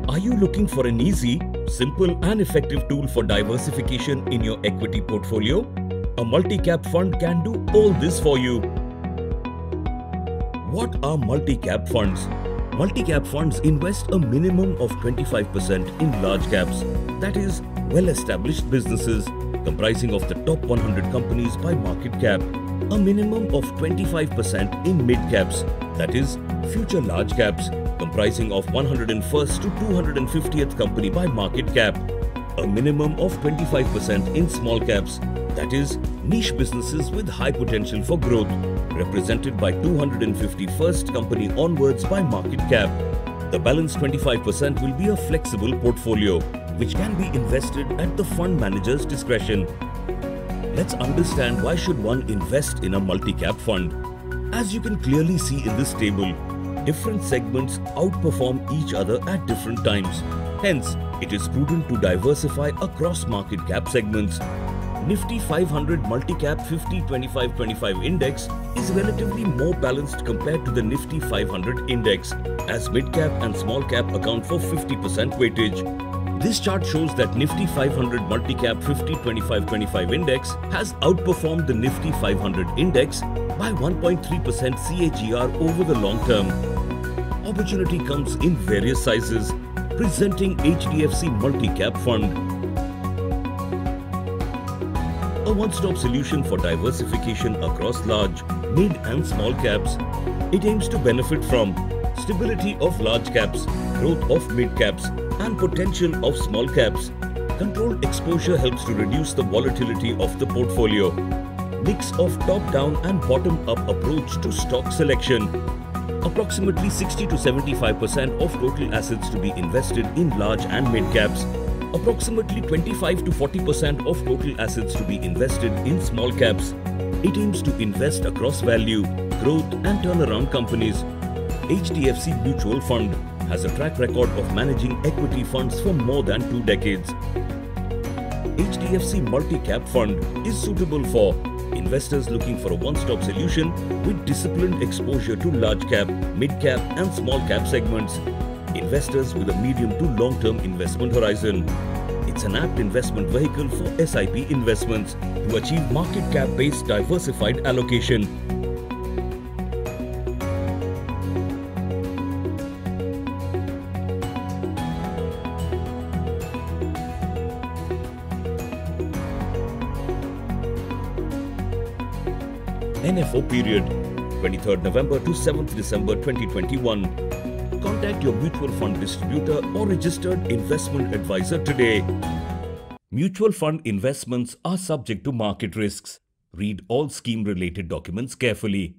Are you looking for an easy, simple and effective tool for diversification in your equity portfolio? A multi-cap fund can do all this for you. What are multi-cap funds? Multi-cap funds invest a minimum of 25% in large caps, that is, well-established businesses comprising of the top 100 companies by market cap, a minimum of 25% in mid-caps, that is, future large caps comprising of 101st to 250th company by market cap, a minimum of 25% in small caps, that is, niche businesses with high potential for growth, represented by 251st company onwards by market cap. The balance 25% will be a flexible portfolio, which can be invested at the fund manager's discretion. Let's understand why should one invest in a multi-cap fund. As you can clearly see in this table, different segments outperform each other at different times. Hence, it is prudent to diversify across market cap segments. Nifty 500 Multi-Cap 50-25-25 Index is relatively more balanced compared to the Nifty 500 Index, as mid-cap and small-cap account for 50% weightage. This chart shows that Nifty 500 Multi-Cap 50-25-25 Index has outperformed the Nifty 500 Index by 1.3% CAGR over the long term. Opportunity comes in various sizes, presenting HDFC Multi-Cap Fund. A one-stop solution for diversification across large, mid and small caps. It aims to benefit from stability of large caps, growth of mid caps and potential of small caps. Controlled exposure helps to reduce the volatility of the portfolio. Mix of top-down and bottom-up approach to stock selection. Approximately 60 to 75% of total assets to be invested in large and mid caps. Approximately 25 to 40% of total assets to be invested in small caps. It aims to invest across value, growth and turnaround companies. HDFC Mutual Fund has a track record of managing equity funds for more than 2 decades. HDFC Multi-Cap Fund is suitable for investors looking for a one-stop solution with disciplined exposure to large cap, mid-cap and small cap segments. Investors with a medium to long-term investment horizon. It's an apt investment vehicle for SIP investments to achieve market cap-based diversified allocation. NFO period 23rd November to 7th December 2021. Contact your mutual fund distributor or registered investment advisor today. Mutual fund investments are subject to market risks. Read all scheme-related documents carefully.